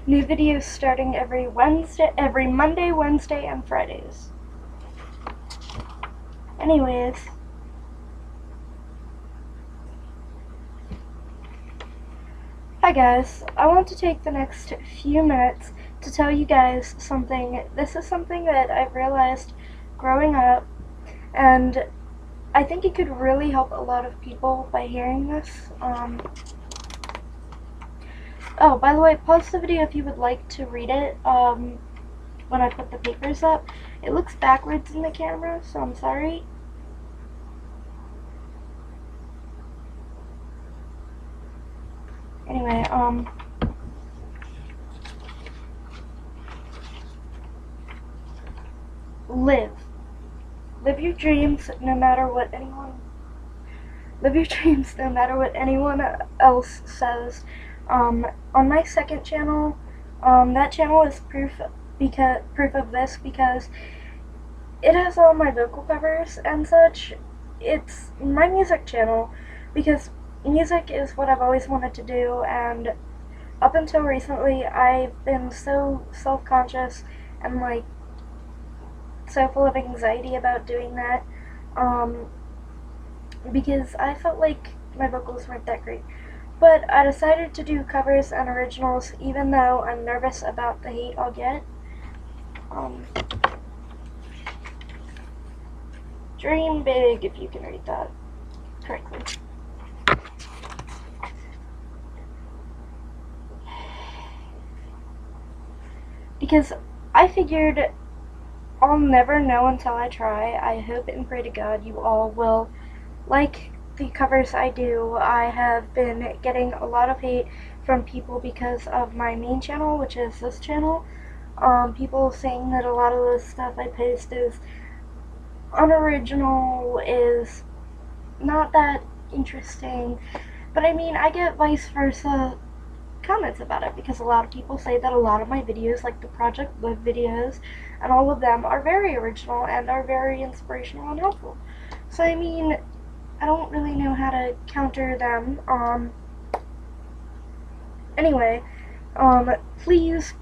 New videos starting every Monday, Wednesday, and Fridays. Anyways, hi guys. I want to take the next few minutes to tell you guys something. This is something that I've realized growing up, and I think it could really help a lot of people by hearing this. Oh, by the way, pause the video if you would like to read it when I put the papers up. It looks backwards in the camera, so I'm sorry. Anyway, live. Live your dreams no matter what anyone else says. On my second channel, that channel is proof of this because it has all my vocal covers and such. It's my music channel because music is what I've always wanted to do, and up until recently I've been so self-conscious and like so full of anxiety about doing that, because I felt like my vocals weren't that great. But I decided to do covers and originals even though I'm nervous about the hate I'll get. Dream big, if you can read that correctly. Because I figured I'll never know until I try. I hope and pray to God you all will like the covers I do. I have been getting a lot of hate from people because of my main channel, which is this channel. People saying that a lot of the stuff I post is unoriginal, is not that interesting. But I mean, I get vice versa comments about it because a lot of people say that a lot of my videos, like the Project Live videos and all of them, are very original and are very inspirational and helpful. So I mean, I don't really know how to counter them. Anyway, please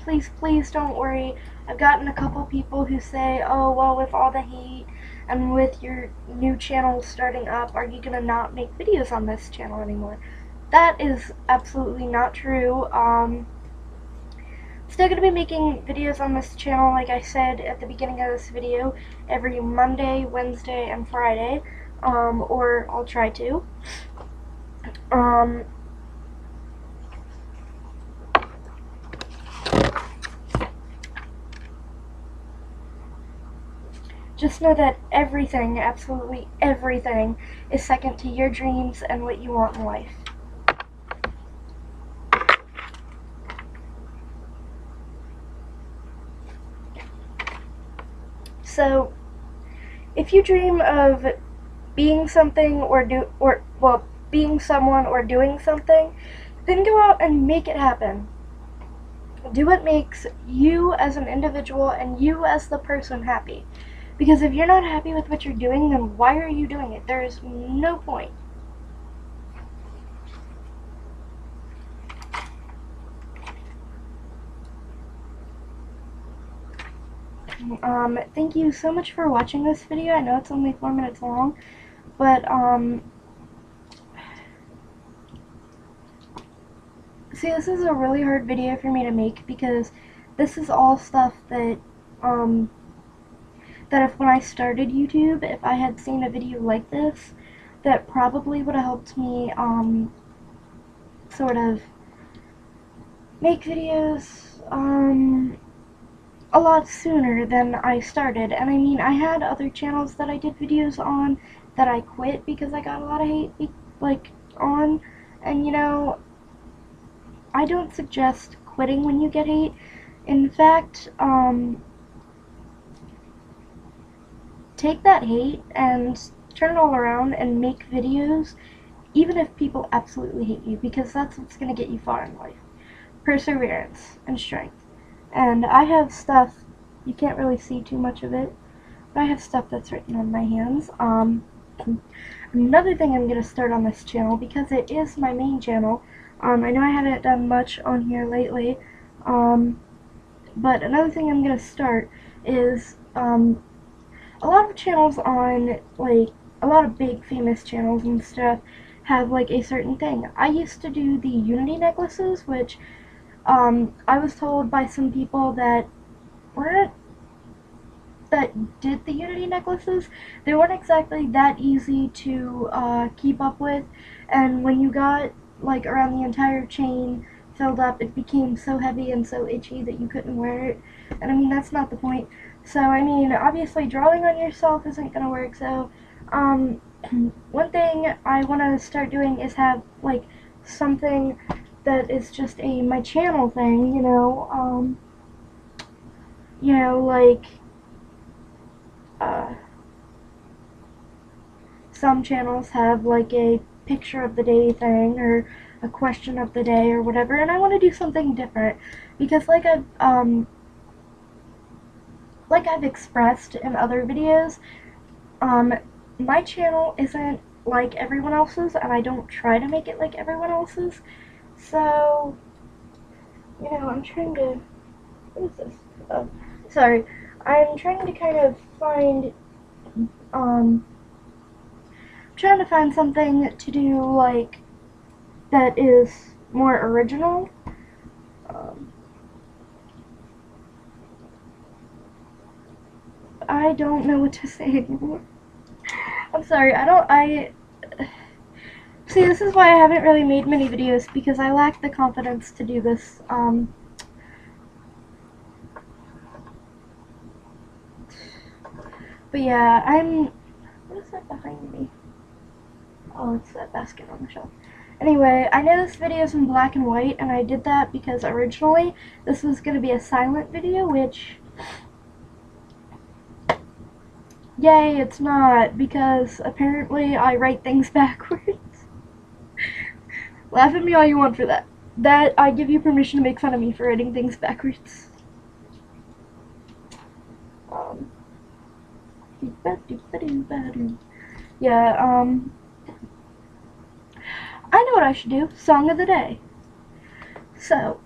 don't worry. I've gotten a couple people who say, oh, well, with all the hate and with your new channel starting up, are you gonna not make videos on this channel anymore? That is absolutely not true. Still gonna be making videos on this channel, like I said at the beginning of this video, every Monday, Wednesday, and Friday. Or I'll try to. Just know that everything, absolutely everything, is second to your dreams and what you want in life. So, if you dream of being something being someone or doing something, then go out and make it happen. Do what makes you as an individual and you as the person happy. Because if you're not happy with what you're doing, then why are you doing it? There is no point. Thank you so much for watching this video. I know it's only 4 minutes long, but, see, this is a really hard video for me to make because this is all stuff that, that if when I started YouTube, if I had seen a video like this, that probably would have helped me, sort of make videos, a lot sooner than I started. And I mean, I had other channels that I did videos on that I quit because I got a lot of hate, like, on, and you know, I don't suggest quitting when you get hate. In fact, take that hate and turn it all around and make videos, even if people absolutely hate you, because that's what's going to get you far in life. Perseverance and strength. And I have stuff, you can't really see too much of it, but I have stuff that's written on my hands. Another thing I'm going to start on this channel, because it is my main channel, I know I haven't done much on here lately, But another thing I'm gonna start is a lot of channels on, like, a lot of big famous channels and stuff have like a certain thing. I used to do the Unity necklaces, which I was told by some people that weren't that did the Unity necklaces, they weren't exactly that easy to keep up with, and when you got like around the entire chain filled up, it became so heavy and so itchy that you couldn't wear it. And I mean, that's not the point. So I mean, obviously drawing on yourself isn't gonna work. So one thing I want to start doing is have like something that is just a my channel thing, like some channels have like a picture of the day thing or a question of the day or whatever, and I want to do something different because like I've expressed in other videos, my channel isn't like everyone else's, and I don't try to make it like everyone else's. So, I'm trying to, what is this? Oh, sorry. I'm trying to kind of find, trying to find something to do, like, that is more original. I don't know what to say anymore. I'm sorry, see, this is why I haven't really made many videos, because I lack the confidence to do this, but yeah, what is that behind me? Oh, it's that basket on the shelf. Anyway, I know this video is in black and white, and I did that because originally this was going to be a silent video, which, yay, it's not, because apparently I write things backwards. Laugh at me all you want for that. That, I give you permission to make fun of me for writing things backwards. Yeah, I know what I should do. Song of the day. So,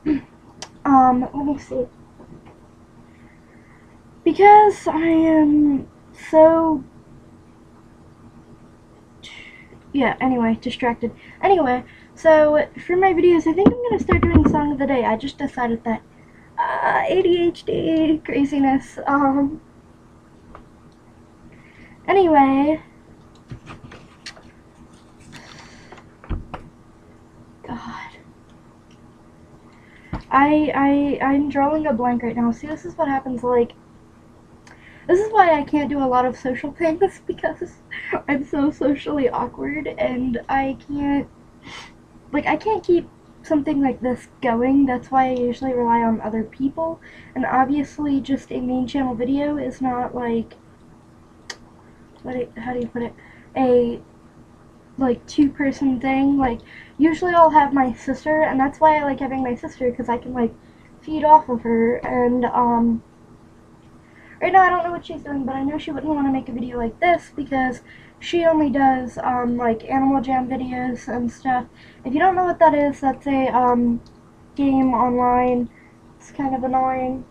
let me see. Because I am so, yeah, anyway, distracted. Anyway, so for my videos, I think I'm gonna start doing song of the day. I just decided that. ADHD craziness. Anyway. God. I'm drawing a blank right now. See, this is what happens, like, this is why I can't do a lot of social things, because I'm so socially awkward, and I can't keep something like this going. That's why I usually rely on other people, and obviously just a main channel video is not like, how do you put it, a like two-person thing. Like, usually I'll have my sister, and that's why I like having my sister, because I can like feed off of her. And right now I don't know what she's doing, but I know she wouldn't want to make a video like this because she only does like Animal Jam videos and stuff. If you don't know what that is, that's a game online. It's kind of annoying.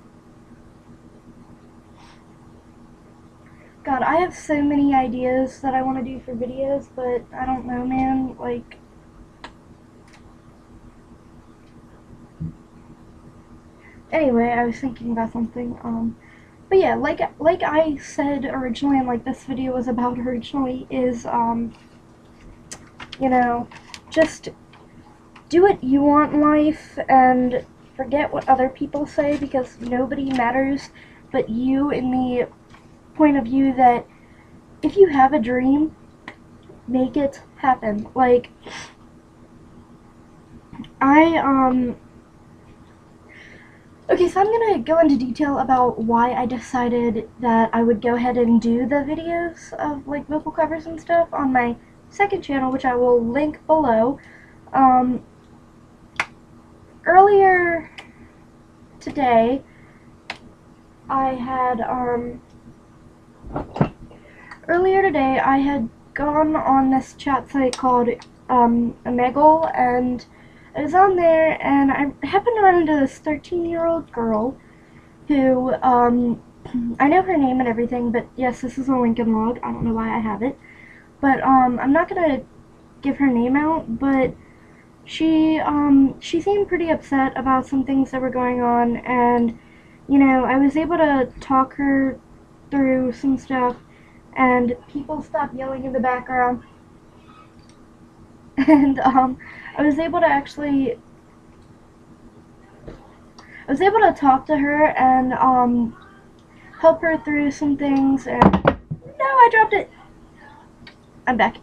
God, I have so many ideas that I want to do for videos, but I don't know, man. Like, anyway, I was thinking about something. But yeah, like I said originally, and like this video was about originally, is just do what you want in life and forget what other people say, because nobody matters but you, in the point of view that if you have a dream, make it happen. Like, okay, so I'm gonna go into detail about why I decided that I would go ahead and do the videos of like vocal covers and stuff on my second channel, which I will link below. Earlier today, I had gone on this chat site called Omegle, and I was on there, and I happened to run into this 13-year-old girl who, I know her name and everything, but yes, this is a Lincoln log. I don't know why I have it. But, I'm not gonna give her name out, but she seemed pretty upset about some things that were going on, and, you know, I was able to talk her through some stuff, and people stopped yelling in the background, and, I was able to actually, I was able to talk to her and, help her through some things, and, no, I dropped it! I'm back.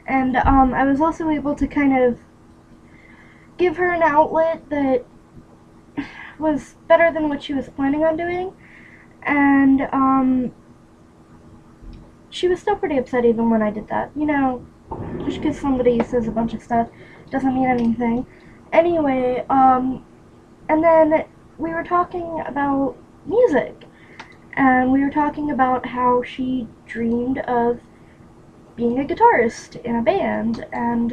And, I was also able to kind of give her an outlet that was better than what she was planning on doing, and she was still pretty upset even when I did that. You know, just because somebody says a bunch of stuff doesn't mean anything. Anyway, and then we were talking about music, and we were talking about how she dreamed of being a guitarist in a band, and,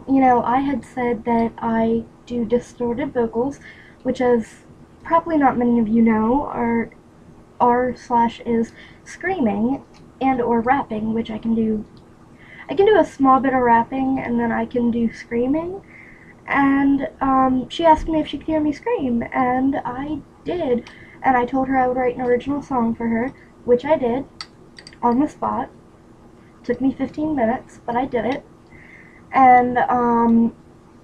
you know, I had said that I do distorted vocals, which, as probably not many of you know, are r/is screaming and or rapping, which I can do. I can do a small bit of rapping, and then I can do screaming. And she asked me if she could hear me scream, and I did. And I told her I would write an original song for her, which I did on the spot. Took me 15 minutes, but I did it. And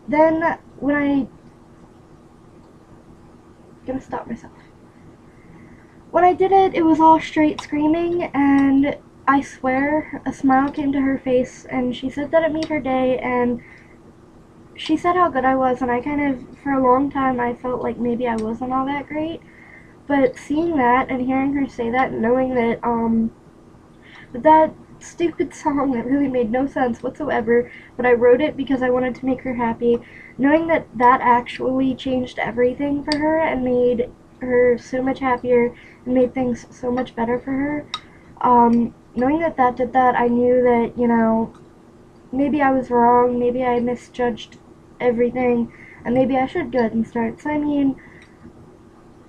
then when I'm gonna stop myself. When I did it, it was all straight screaming, and I swear a smile came to her face, and she said that it made her day, and she said how good I was, and I kind of, for a long time, I felt like maybe I wasn't all that great. But seeing that and hearing her say that, and knowing that that stupid song that really made no sense whatsoever, but I wrote it because I wanted to make her happy, knowing that that actually changed everything for her and made her so much happier and made things so much better for her, knowing that that did that, I knew that, you know, maybe I was wrong, maybe I misjudged everything, and maybe I should go ahead and start. So, I mean,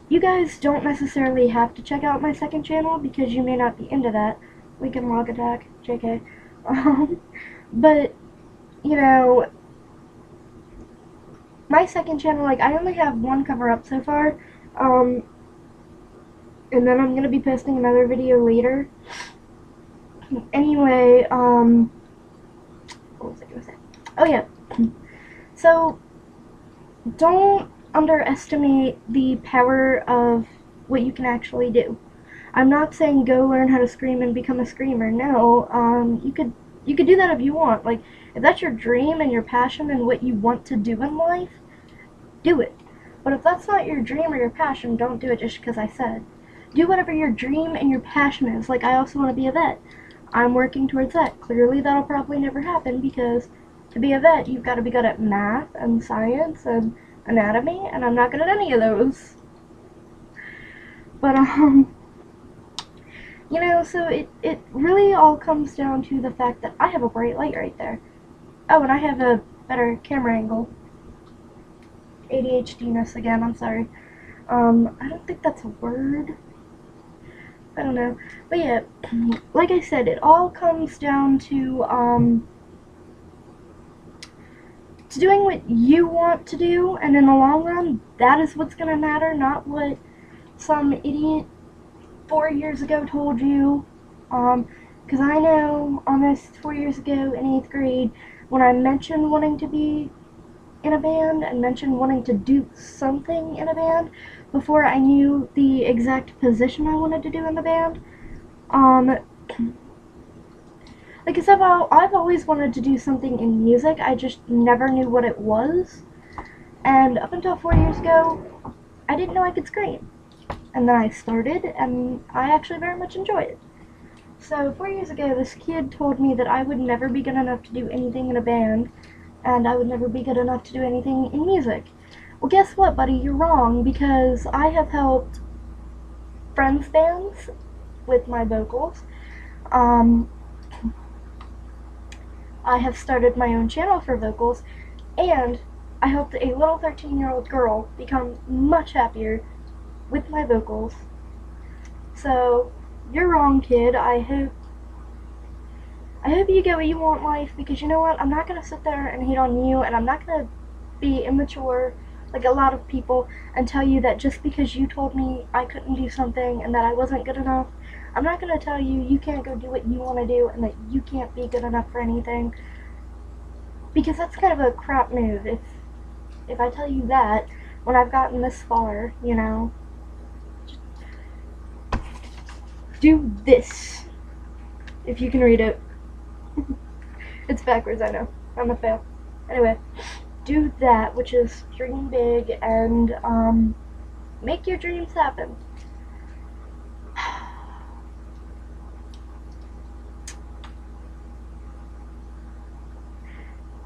you guys don't necessarily have to check out my second channel because you may not be into that. Lincoln Log Attack, JK. But, you know, my second channel, like, I only have one cover up so far, and then I'm gonna be posting another video later. Anyway, what was I gonna say? Oh yeah, so, don't underestimate the power of what you can actually do. I'm not saying go learn how to scream and become a screamer. No, you could do that if you want. Like, if that's your dream and your passion and what you want to do in life, do it. But if that's not your dream or your passion, don't do it just because I said. Do whatever your dream and your passion is. Like, I also want to be a vet. I'm working towards that. Clearly, that'll probably never happen because to be a vet, you've got to be good at math and science and anatomy, and I'm not good at any of those. But, you know, so it really all comes down to the fact that I have a bright light right there. Oh, and I have a better camera angle. ADHD-ness again, I'm sorry. I don't think that's a word. I don't know. But yeah, like I said, it all comes down to doing what you want to do, and in the long run, that is what's gonna matter, not what some idiot 4 years ago told you, because I know almost 4 years ago in 8th grade, when I mentioned wanting to be in a band and mentioned wanting to do something in a band, before I knew the exact position I wanted to do in the band, like I said, I've always wanted to do something in music, I just never knew what it was, and up until 4 years ago, I didn't know I could scream. And then I started, and I actually very much enjoyed it. So 4 years ago, this kid told me that I would never be good enough to do anything in a band, and I would never be good enough to do anything in music. Well, guess what, buddy? You're wrong, because I have helped friends' bands with my vocals. I have started my own channel for vocals, and I hope that a little 13-year-old girl becomes much happier with my vocals. So, you're wrong, kid. I hope you get what you want in life, because you know what? I'm not gonna sit there and hate on you, and I'm not gonna be immature like a lot of people and tell you that just because you told me I couldn't do something and that I wasn't good enough, I'm not gonna tell you you can't go do what you want to do and that you can't be good enough for anything, because that's kind of a crap move. If I tell you that when I've gotten this far, you know, do this. If you can read it. It's backwards, I know. I'm a fail. Anyway, do that, which is dream big and make your dreams happen.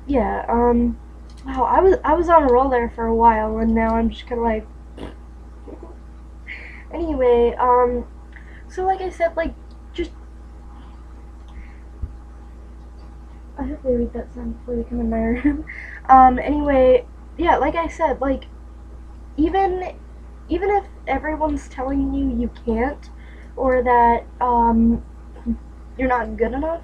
Yeah, wow, I was on a roll there for a while, and now I'm just kind of like, anyway, so like I said, like, just, I hope they read that sign before they come in my room. Anyway, yeah, like I said, like, even if everyone's telling you you can't, or that, you're not good enough,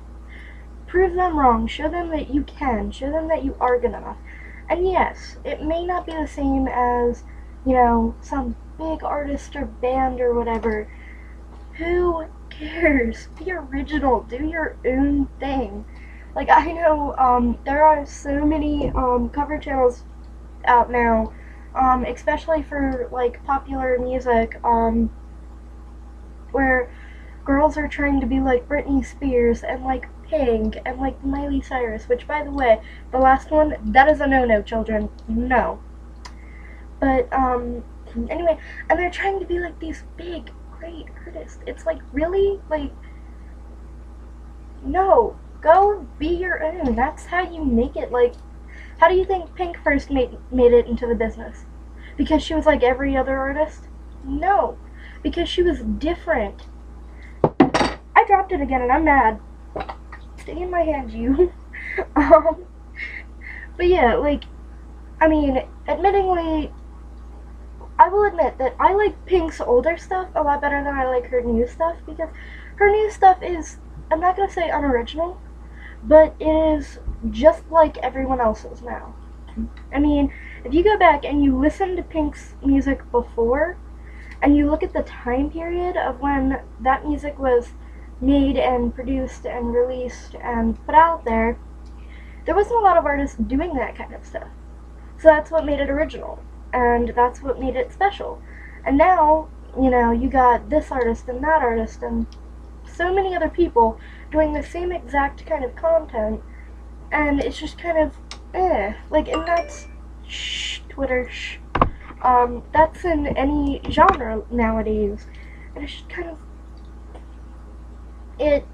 prove them wrong. Show them that you can. Show them that you are good enough. And yes, it may not be the same as, you know, some big artist or band or whatever. Who cares? Be original. Do your own thing. Like, I know, there are so many, cover channels out now, especially for, like, popular music, where girls are trying to be like Britney Spears and like Pink and like Miley Cyrus, which, by the way, the last one, that is a no-no, children. No. But, anyway, and they're trying to be like these big, great artists. It's like, really? Like, no. Go be your own. That's how you make it. Like, how do you think Pink first made it into the business? Because she was like every other artist? No. Because she was different. I dropped it again and I'm mad. Stay in my hand, you. But yeah, like, I mean, admittingly, I will admit that I like Pink's older stuff a lot better than I like her new stuff, because her new stuff is, I'm not gonna say unoriginal, but it is just like everyone else's now. I mean, if you go back and you listen to Pink's music before, and you look at the time period of when that music was made and produced and released and put out there wasn't a lot of artists doing that kind of stuff. So that's what made it original, and that's what made it special. And now, you know, you got this artist and that artist and so many other people doing the same exact kind of content, and it's just kind of, like, and that's, Twitter, that's in any genre nowadays, and it's just kind of, it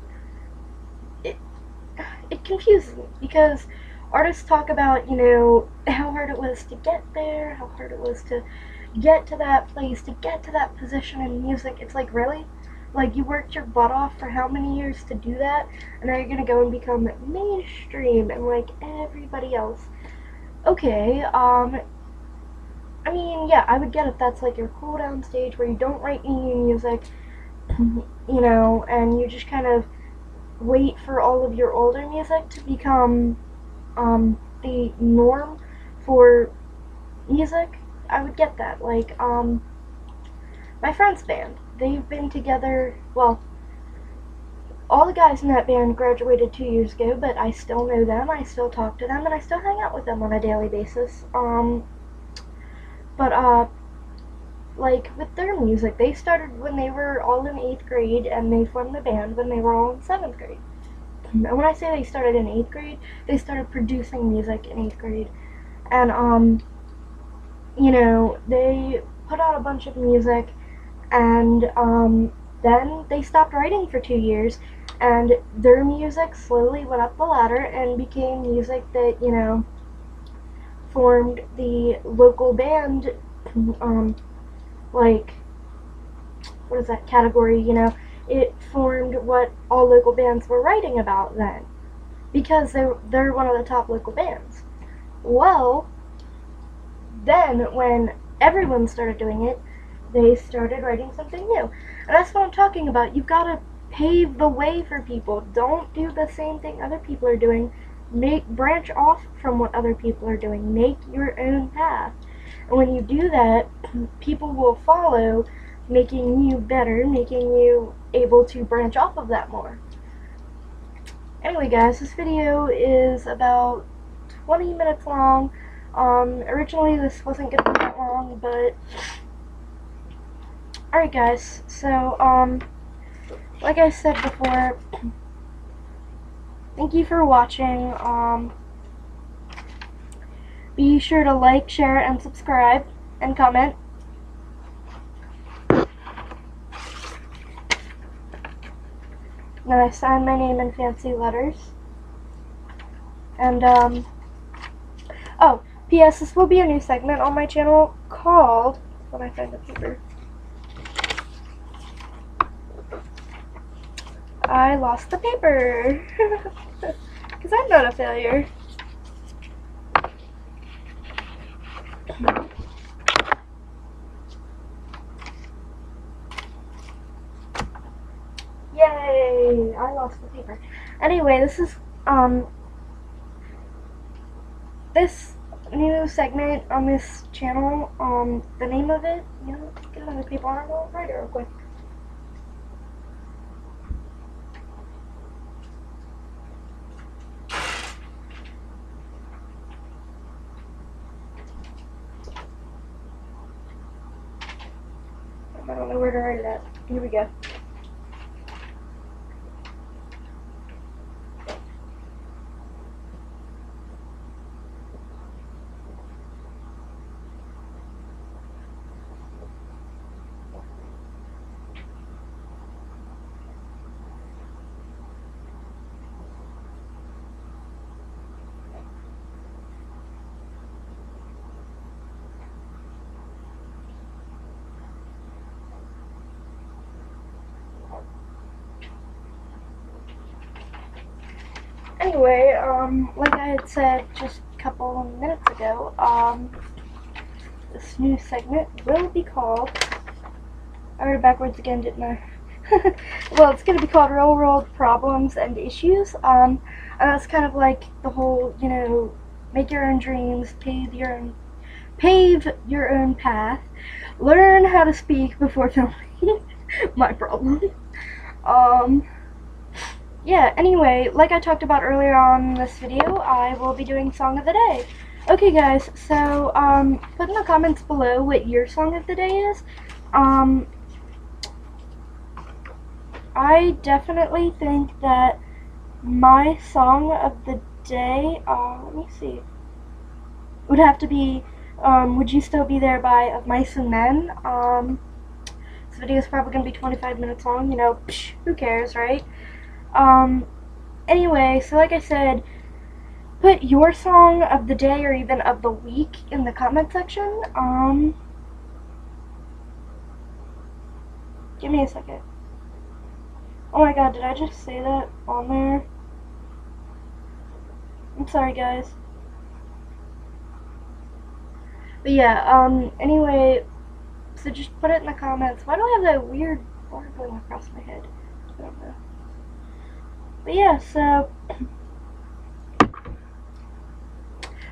confuses me, because artists talk about, you know, how hard it was to get there, how hard it was to get to that place, to get to that position in music. It's like, really? Like, you worked your butt off for how many years to do that, and now you're gonna go and become mainstream and like everybody else. Okay, I mean, yeah, I would get if that's like your cool down stage where you don't write any new music, you know, and you just kind of wait for all of your older music to become the norm for music. I would get that. Like, my friend's band, they've been together, well, all the guys in that band graduated 2 years ago, but I still know them, I still talk to them, and I still hang out with them on a daily basis. Like, with their music, they started when they were all in 8th grade, and they formed the band when they were all in 7th grade. And when I say they started in 8th grade, they started producing music in 8th grade. And, you know, they put out a bunch of music, and, then they stopped writing for 2 years, and their music slowly went up the ladder and became music that, you know, formed the local band, like, what is that category, you know, it formed what all local bands were writing about then. because they're one of the top local bands. Well, then when everyone started doing it, they started writing something new. And that's what I'm talking about. You've got to pave the way for people. Don't do the same thing other people are doing. Branch off from what other people are doing. Make your own path. And when you do that, people will follow, making you better, making you able to branch off of that more. Anyway, guys, this video is about 20 minutes long. Originally this wasn't gonna be that long, but alright, guys, so like I said before, thank you for watching. Be sure to like, share, and subscribe, and comment. Then I sign my name in fancy letters. And oh, P.S. This will be a new segment on my channel called, when I find the paper, I lost the paper, because I'm not a failure. Yay! I lost the paper. Anyway, this is this new segment on this channel. The name of it, you know, get another paper on it. I'll write it real quick. I don't know where to write it at. Here we go. Anyway, like I had said just a couple of minutes ago, this new segment will be called, I wrote it backwards again, didn't I? Well, it's going to be called Real World Problems and Issues. And that's kind of like the whole, you know, make your own dreams, pave your own path, learn how to speak before filming, my problem. Yeah, anyway, like I talked about earlier on in this video, I will be doing Song of the Day. Okay, guys, so, put in the comments below what your Song of the Day is. I definitely think that my Song of the Day, let me see, would have to be, Would You Still Be There by Of Mice and Men. This video is probably going to be 25 minutes long, you know, psh, who cares, right? Anyway, so like I said, put your song of the day or even of the week in the comment section. Give me a second. Oh my god, did I just say that on there? I'm sorry, guys. But yeah, anyway, so just put it in the comments. Why do I have that weird bar going across my head? I don't know. But yeah, so,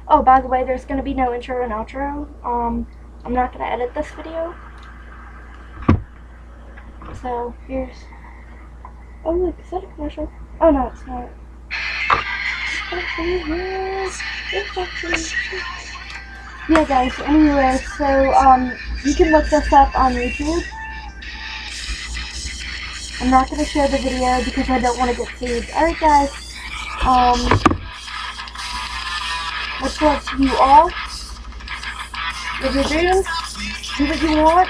oh, by the way, there's going to be no intro and outro. I'm not going to edit this video. So, here's, oh look, is that a commercial? Oh no, it's not. Yeah, guys, anyway, so, you can look this up on YouTube. I'm not going to share the video because I don't want to get sued. Alright, guys. Much love to you all. Live your dreams. Do what you want.